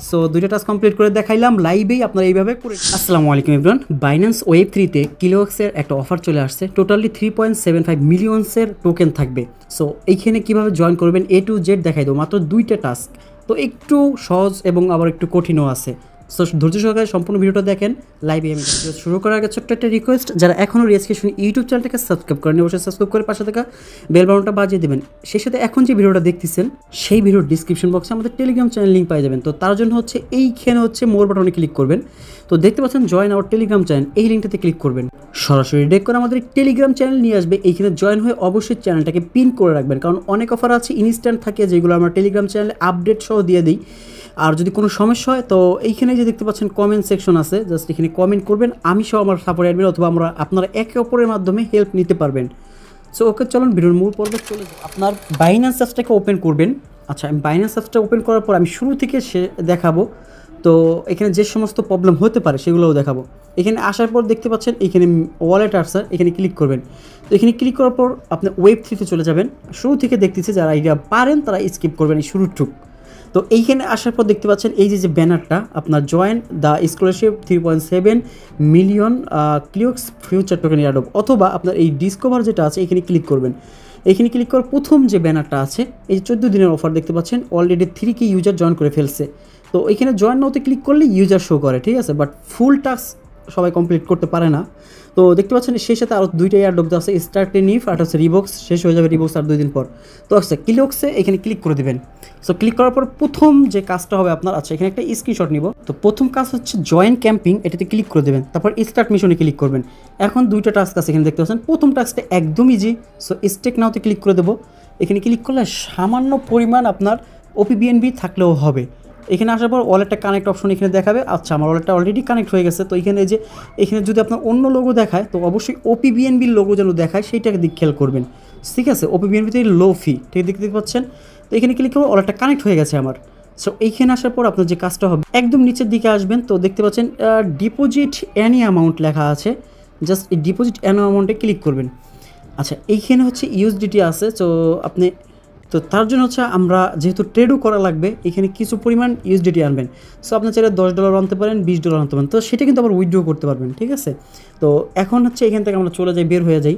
So দুইটা task complete করে দেখাইলাম লাইভেই, আপনারা এইভাবে করে। আসসালামু আলাইকুম এভরিওয়ান, বাইন্যান্স ওয়েব3 তে কিলোক্সের একটা অফার চলে আসছে। টোটালি 3.75 মিলিয়নসের টোকেন থাকবে। সো এইখানে কীভাবে জয়েন করবেন A to Z দেখাই দেবো, মাত্র দুইটা টাস্ক। তো একটু সহজ এবং আবার একটু কঠিনও আছে। সো ধৈর্য সহকারে সম্পূর্ণ ভিডিওটা দেখেন। লাইভে আমি শুরু করার আগে ছোট্ট একটা রিকোয়েস্ট, যারা এখনও রিয়েজকেশন ইউটিউব চ্যানেলটাকে সাবস্ক্রাইব করেন অবশ্যই সাবস্ক্রাইব করে পাশে থাকা বেল বাটনটা বাজিয়ে দেবেন। সেই সাথে এখন যে ভিডিওটা দেখতেছেন সেই ভিডিওর ডিসক্রিপশন বক্সে আমাদের টেলিগ্রাম চ্যানেল লিঙ্ক পেয়ে যাবেন। তো তার জন্য হচ্ছে এইখানে হচ্ছে মোর বাটনে ক্লিক করবেন। তো দেখতে পাচ্ছেন জয়েন আওয়ার টেলিগ্রাম চ্যানেল, এই লিঙ্কটাতে ক্লিক করবেন। সরাসরি ডিরেক্ট করে আমাদের টেলিগ্রাম চ্যানেল নিয়ে আসবে। এইখানে জয়েন হয়ে অবশ্যই চ্যানেলটাকে পিন করে রাখবেন, কারণ অনেক অফার আছে ইনস্ট্যান্ট থাকে যেগুলো আমরা টেলিগ্রাম চ্যানেলে আপডেট সহ দিয়ে দিই। আর যদি কোনো সমস্যা হয় তো এইখানে যে দেখতে পাচ্ছেন কমেন্ট সেকশন আছে, জাস্ট এখানে কমেন্ট করবেন, আমি সহ আমার সাপোর্ট অ্যাডমিন অথবা আপনারা একে অপরের মাধ্যমে হেল্প নিতে পারবেন। সো ওকে, চলুন ভিডিওর মূল পর্বে চলে যাই। আপনার বাইন্যান্স অ্যাপসটাকে ওপেন করবেন। আচ্ছা, আমি বাইন্যান্স অ্যাপসটা ওপেন করার পর আমি শুরু থেকে দেখাবো। তো এখানে যে সমস্ত প্রবলেম হতে পারে সেগুলোও দেখাবো। এখানে আসার পর দেখতে পাচ্ছেন এখানে ওয়ালেট আসছে, এখানে ক্লিক করবেন। তো এখানে ক্লিক করার পর আপনি ওয়েব3তে চলে যাবেন। শুরু থেকে দেখতেছি, যারা এটা পারেন তারা স্কিপ করবেন এই শুরুটুক। তো এইখানে আসার পর দেখতে পাচ্ছেন এই যে ব্যানারটা, আপনার join the scholarship 3.7 million Cleox future token airdrop, অথবা আপনার এই ডিসকভার যেটা আছে এখানে ক্লিক করবেন। এখানে ক্লিক করার প্রথম যে ব্যানারটা আছে, এই যে 14 দিনের অফার দেখতে পাচ্ছেন, অলরেডি 3K ইউজার জয়েন করে ফেলছে। তো এখানে জয়েন নাওতে ক্লিক করলে ইউজার শো করে, ঠিক আছে, বাট ফুল টাস্ক সবাই কমপ্লিট করতে পারে না। তো দেখতে পাচ্ছেন সেই সাথে আরও দুইটা এয়ারড্রপ আছে, স্টার্টেনিফ আর হচ্ছে রিবক্স, শেষ হয়ে যাবে রিবক্স আর 2 দিন পর। তো আচ্ছা, কিলোক্সে এখানে ক্লিক করে দেবেন। সো ক্লিক করার পর প্রথম যে কাজটা হবে আপনার, আচ্ছা এখানে একটা স্ক্রিনশট নিব। তো প্রথম কাজ হচ্ছে জয়েন ক্যাম্পিং, এটাতে ক্লিক করে দেবেন। তারপর স্টার্ট মিশনে ক্লিক করবেন। এখন দুইটা টাস্ক আছে এখানে দেখতে পাচ্ছেন। প্রথম টাস্কটা একদম ইজি। সো স্টেক নাওতে ক্লিক করে দেবো। এখানে ক্লিক করলে সামান্য পরিমাণ আপনার OPBNB থাকলেও হবে। এখানে আসার পর ওয়ালেটটা কানেক্ট অপশন এখানে দেখাবে। আচ্ছা, আমার ওয়ালেটটা অলরেডি কানেক্ট হয়ে গেছে। তো এখানে যে এখানে যদি আপনার অন্য লোগো দেখায় তো অবশ্যই OPBNB লোগো যেন দেখায় সেইটাকে দিক খেয়াল করবেন, ঠিক আছে। OPBNB তে লো ফি, ঠিক দেখতে পাচ্ছেন। তো এখানে ক্লিক করে ওয়ালেটটা কানেক্ট হয়ে গেছে আমার। সো এইখানে আসার পর আপনার যে কাজটা হবে, একদম নিচের দিকে আসবেন। তো দেখতে পাচ্ছেন ডিপোজিট অ্যানি অ্যামাউন্ট লেখা আছে, জাস্ট এই ডিপোজিট অ্যানি অ্যামাউন্টে ক্লিক করবেন। আচ্ছা, এইখানে হচ্ছে USDT আছে। তো তার জন্য হচ্ছে আমরা যেহেতু ট্রেডও করা লাগবে, এখানে কিছু পরিমাণ USDT আনবেন। সো আপনার চাইলে $10 আনতে পারেন, $20 আনতে পারেন। তো সেটা কিন্তু আবার উইথড্র করতে পারবেন, ঠিক আছে। তো এখন হচ্ছে এখান থেকে আমরা চলে যাই, বের হয়ে যাই,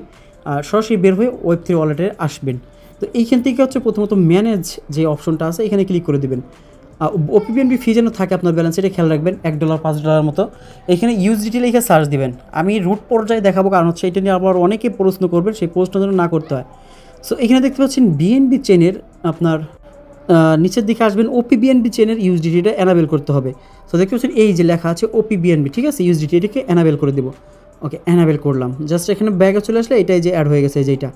আর সরাসরি বের হয়ে ওয়েব3 ওয়ালেটে আসবেন। তো এইখান থেকে হচ্ছে প্রথমত ম্যানেজ যে অপশনটা আছে এখানে ক্লিক করে দেবেন। OPBNB ফি যেন থাকে আপনার ব্যালেন্স, এটা খেয়াল রাখবেন, $1 $5 মতো। এখানে USDT লিখে সার্চ দিবেন। আমি রুট পর্যায়ে দেখাবো, কারণ হচ্ছে এটা নিয়ে আবার অনেকে প্রশ্ন করবেন, সেই প্রশ্ন যেন না করতে হয়। সো এখানে দেখতে পাচ্ছেন BNB চেনের আপনার নিচের দিকে আসবেন, OPBNB চেনের USDTটা এনাবেল করতে হবে। সো দেখতে পাচ্ছেন এই যে লেখা আছে OPBNB, ঠিক আছে, USDT এটাকে এনাবেল করে দেবো। ওকে, এনাবেল করলাম। জাস্ট এখানে ব্যাগে চলে আসলে এটাই যে অ্যাড হয়ে গেছে, যেটা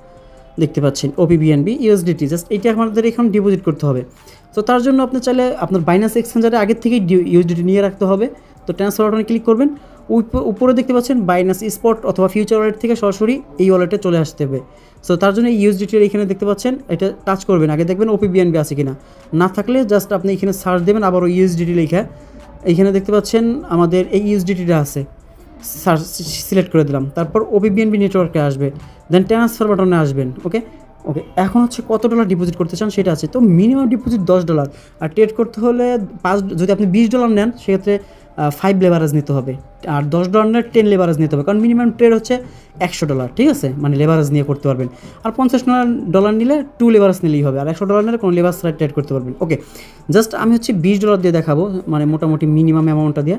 দেখতে পাচ্ছেন OPBNB USDT, জাস্ট এইটা আমাদের এখন ডিপোজিট করতে হবে। তো তার জন্য আপনি চাইলে আপনার বাইন্যান্স এক্সচেঞ্জারে আগের থেকেই USDT নিয়ে রাখতে হবে। তো ট্রান্সফার বাটনে ক্লিক করবেন। উপরে দেখতে পাচ্ছেন বাইন্যান্স স্পট অথবা ফিউচার ওয়ালেট থেকে সরাসরি এই ওয়ালেটে চলে আসতে হবে। সো তার জন্য এই USDT এখানে দেখতে পাচ্ছেন, এটা টাচ করবেন, আগে দেখবেন OPBNB আছে কিনা। না থাকলে জাস্ট আপনি এখানে সার্চ দেবেন, আবার USDT লেখা এইখানে দেখতে পাচ্ছেন আমাদের এই USDTটা আছে, সার্চ সিলেক্ট করে দিলাম। তারপর OPBNB নেটওয়ার্কে আসবে, দেন ট্রান্সফার বাটনে আসবেন। ওকে, এখন হচ্ছে কত $, ডিপোজিট করতে চান সেটা আছে। তো মিনিমাম ডিপোজিট $10, আর ট্রেড করতে হলে যদি আপনি $20 নেন সেক্ষেত্রে 5 লেভারেজ নিতে হবে, আর $10 নেন 10 লেভারেজ নিতে হবে, কারণ মিনিমাম ট্রেড হচ্ছে $100, ঠিক আছে, মানে লেভারেজ নিয়ে করতে পারবেন। আর $50 নিলে 2 লেভারেজ নিলেই হবে, আর $100 নিলে কোনো লেভারেজ ছাড়া ট্রেড করতে পারবেন। ওকে, জাস্ট আমি হচ্ছে $20 দিয়ে দেখাবো, মানে মোটামুটি মিনিমাম অ্যামাউন্টটা দিয়ে।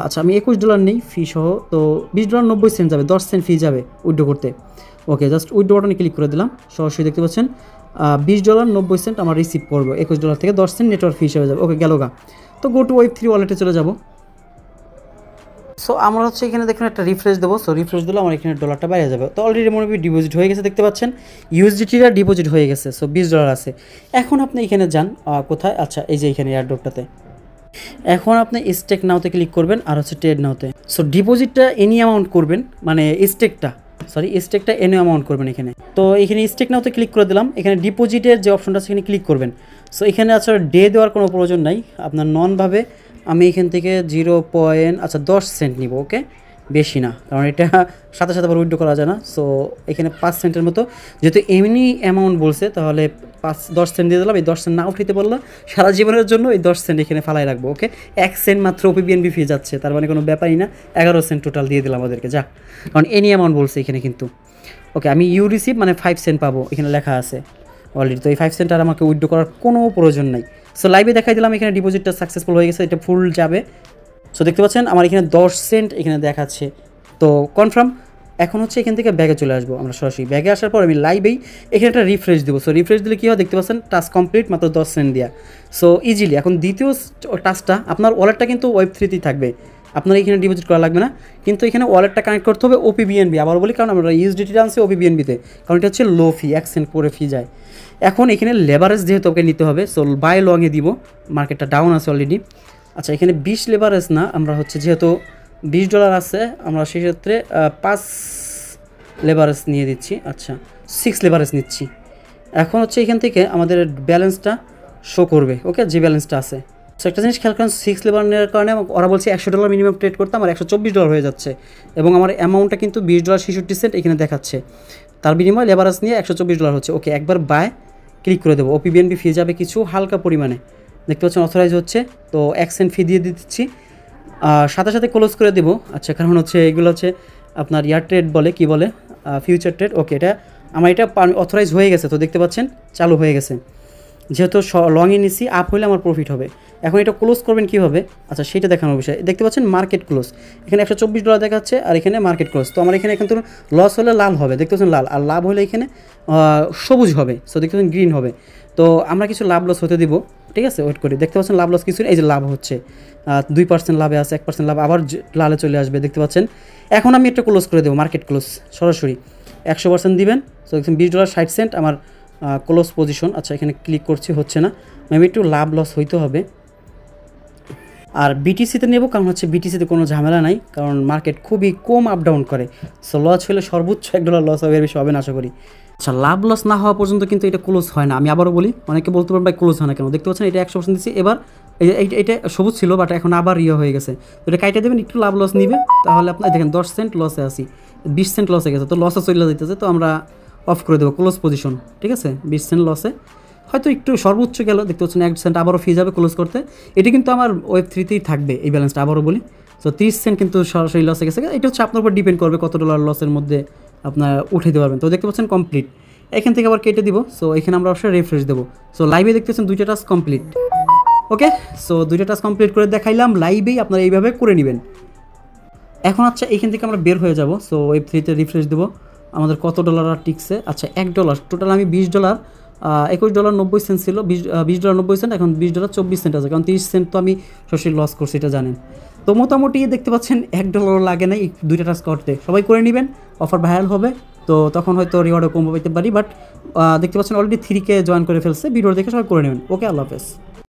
আচ্ছা, আমি $21 নেই ফি সহ। তো $20 90 সেন্ট যাবে, 10 সেন্ট ফি যাবে উইথড্র করতে। ওকে, জাস্ট উইথড্র বাটনে ক্লিক করে দিলাম। সরাসরি দেখতে পাচ্ছেন $20 90 সেন্ট আমার রিসিভ করবো, $21 থেকে 10 সেন্ট নেটওয়ার্ক ফি হিসেবে যাবে। ওকে, গেল গা। তো গো টু ওয়েব3 ওয়ালেটে চলে যাব। সো আমরা হচ্ছে এখানে দেখুন একটা রিফ্রেশ দেবো। সো রিফ্রেশ দিলে আমার এখানে $টা বাইরে যাবে। তো অলরেডি মনে হয় ডিপোজিট হয়ে গেছে, দেখতে পাচ্ছেন USDTটা ডিপোজিট হয়ে গেছে। সো $20 আছে। এখন আপনি এখানে যান কোথায়, আচ্ছা এই যে এখানে এয়ারড্রপটাতে। এখন আপনি স্টেক নাওতে ক্লিক করবেন, আর হচ্ছে ট্রেড নাওতে। সো ডিপোজিটটা এনি অ্যামাউন্ট করবেন, মানে স্টেকটা এনি অ্যামাউন্ট করবেন এখানে। তো এখানে স্টেক নাওতে ক্লিক করে দিলাম। এখানে ডিপোজিটের যে অপশনটা আছে এখানে ক্লিক করবেন। সো এখানে আসলে ডে দেওয়ার কোনো প্রয়োজন নাই, আপনার ননভাবে আমি এখান থেকে 10 সেন্ট নিব। ওকে, বেশি না, কারণ এটা সাথে সাথে আবার উইথড্র করা যায় না। সো এখানে 5 সেন্টের মতো, যেহেতু এমনি অ্যামাউন্ট বলছে তাহলে 10 সেন্ট দিয়ে দিলাম। এই 10 সেন্ট না উঠাইতে পারলে সারা জীবনের জন্য এই 10 সেন্ট এখানে ফালাই রাখবো। ওকে, 1 সেন্ট মাত্র ওপিবিএনবি ফি যাচ্ছে, তার মানে কোনো ব্যাপারই না। 11 সেন্ট টোটাল দিয়ে দিলাম ওদেরকে, যা, কারণ এনি অ্যামাউন্ট বলছে এখানে কিন্তু। ওকে, আমি ইউ রিসিভ মানে 5 সেন্ট পাবো, এখানে লেখা আছে অলরেডি। তো এই 5 সেন্ট আর আমাকে উইথড্র করার কোনো প্রয়োজন নাই। সো লাইভে দেখাই দিলাম এখানে ডিপোজিটটা সাকসেসফুল হয়ে গেছে, এটা ফুল যাবে। সো দেখতে পাচ্ছেন আমার এখানে 10 সেন্ট এখানে দেখাচ্ছে। তো কনফার্ম। এখন হচ্ছে এখান থেকে ব্যাগে চলে আসবো আমরা সরাসরি। ব্যাগে আসার পর আমি লাইভেই এখানে একটা রিফ্রেশ দেবো। সো রিফ্রেশ দিলে কী হয় দেখতে পাচ্ছেন, টাস্ক কমপ্লিট, মাত্র 10 সেন্ট দেওয়া। সো ইজিলি এখন দ্বিতীয় টাস্কটা, আপনার ওয়ালেটটা কিন্তু ওয়েব3তেই থাকবে, আপনার এখানে ডিপোজিট করা লাগবে না। কিন্তু এখানে ওয়ালেটটা কানেক্ট করতে হবে ওপিবিএনবি, আবার বলি কারণ আমরা ইউএসডিটি আনছি ওপিবিএনবিতে, কারণ এটা হচ্ছে লো ফি, 1 সেন্ট করে ফি যায়। এখন এখানে লেভারেজ যেহেতু ওকে নিতে হবে, সো বাই লংয়ে দিব, মার্কেটটা ডাউন আছে অলরেডি। আচ্ছা, এখানে 20 লেভারেজ না, আমরা হচ্ছে যেহেতু $20 আছে, আমরা সেই ক্ষেত্রে 5 লেভারেজ নিয়ে দিচ্ছি। আচ্ছা, 6 লেভারেজ নিচ্ছি। এখন হচ্ছে এখান থেকে আমাদের ব্যালেন্সটা শো করবে, ওকে, যে ব্যালেন্সটা আছে। সো একটা জিনিস খেয়াল করেন, 6 লেভার নেওয়ার কারণে ওরা বলছে $100 মিনিমাম ট্রেড করতে, আমার $124 হয়ে যাচ্ছে, এবং আমার অ্যামাউন্টটা কিন্তু $20.66 এখানে দেখাচ্ছে। তার বিনিময়ে লেভারেজ নিয়ে $124 হচ্ছে। ওকে, একবার বাই ক্লিক করে দেবো। ওপিবিএনবি ফি যাবে কিছু হালকা পরিমাণে, দেখতে পাচ্ছেন অথরাইজ হচ্ছে। তো 1 সেন্ট ফি দিয়ে দিচ্ছি, সাথে সাথে ক্লোজ করে দেবো। আচ্ছা, কারণ হচ্ছে এগুলো হচ্ছে আপনার ইয়ার ট্রেড বলে, কি বলে, ফিউচার ট্রেড। ওকে, এটা আমার এটা অথরাইজ হয়ে গেছে, তো দেখতে পাচ্ছেন চালু হয়ে গেছে। যেহেতু লংয়ে নিচ্ছি, আপ হলে আমার প্রফিট হবে। এখন এটা ক্লোজ করবেন কীভাবে, আচ্ছা সেটা দেখানোর বিষয়। দেখতে পাচ্ছেন মার্কেট ক্লোজ, এখানে $124 দেখাচ্ছে, আর এখানে মার্কেট ক্লোজ। তো আমার এখানে কিন্তু লস হলে লাল হবে, দেখতে পাচ্ছেন লাল, আর লাভ হলে এখানে সবুজ হবে। সো দেখতে পাচ্ছেন গ্রিন হবে। তো আমরা কিছু লাভ লস হতে দিব, ঠিক আছে, ওয়েট করি। দেখতে পাচ্ছেন লাভ লস কিছু, এই যে লাভ হচ্ছে 2% লাভে আছে, 1% লাভ, আবার লালে চলে আসবে, দেখতে পাচ্ছেন। এখন আমি এটা ক্লোজ করে দেবো, মার্কেট ক্লোজ সরাসরি 100% দিবেন। সো দেখছেন $20.60 আমার ক্লোজ পজিশন। আচ্ছা, এখানে ক্লিক করছি, হচ্ছে না, মেবি একটু লাভ লস হইতে হবে। আর বিটিসিতে নেব, কারণ হচ্ছে বিটিসিতে কোনো ঝামেলা নাই, কারণ মার্কেট খুবই কম আপ ডাউন করে। সো লস হলে সর্বোচ্চ $1 লস হবে, এর বেশি হবে না আশা করি। আচ্ছা, লাভ লস না হওয়া পর্যন্ত কিন্তু এটা ক্লোজ হয় না। আমি আবারও বলি, অনেকে বলতে পারেন ভাই ক্লোজ হয় না কেন, দেখতে পাচ্ছেন এটা 100% দিচ্ছি। এবার এটা সবুজ ছিল, বাট এখন আবার হয়ে গেছে। তো এটা কাইটে দেবেন, একটু লাভ লস নিবে, তাহলে আপনার দেখেন 10 সেন্ট লসে আসি, 20 সেন্ট লসে গেছে, তো লসে চলে যেতেছে। তো আমরা অফ করে দেবো ক্লোজ পজিশন, ঠিক আছে, 20 সেন্ট লসে, হয়তো একটু সর্বোচ্চ গেল, দেখতে পাচ্ছেন 1 সেন্ট আবারও ফি যাবে ক্লোজ করতে। এটি কিন্তু আমার ওয়েব3তেই থাকবে এই ব্যালেন্সটা, আবারও বলি। সো 30 সেন্ট কিন্তু সরাসরি লসে গেছে। এটা হচ্ছে আপনার উপর ডিপেন্ড করবে কত $1 লসের মধ্যে আপনার উঠে দিতে পারবেন। তো দেখতে পাচ্ছেন কমপ্লিট, এখান থেকে আবার কেটে দিব। সো এখানে আমরা অবশ্যই রিফ্রেশ দেবো। সো লাইভে দেখতে পাচ্ছেন 2টা টাস্ক কমপ্লিট। ওকে, সো 2টা টাস্ক কমপ্লিট করে দেখাইলাম, লাইভেই আপনারা এইভাবে করে নেবেন। এখন আচ্ছা, এখান থেকে আমরা বের হয়ে যাব। সো ওয়েব3তে রিফ্রেশ দেবো, আমাদের কত ডলার আর টিকছে। আচ্ছা, $1 টোটাল, আমি $20 $21.90 ছিল, $20.90, এখন $20.24 আছে, কারণ 30 সেন্ট তো আমি সরাসরি লস করছি, এটা জানেন। তো মোটামুটি দেখতে পাচ্ছেন $1 লাগে না এই 2টা টাস্ক করতে। সবাই করে নেবেন, অফার ভাইরাল হবে, তো তখন হয়তো রিওয়ার্ডও কম পাইতে পারি। বাট দেখতে পাচ্ছেন অলরেডি 3K জয়েন করে ফেলছে, ভিডিও দেখে সবাই করে নেবেন। ওকে, আল্লাহ হাফেজ।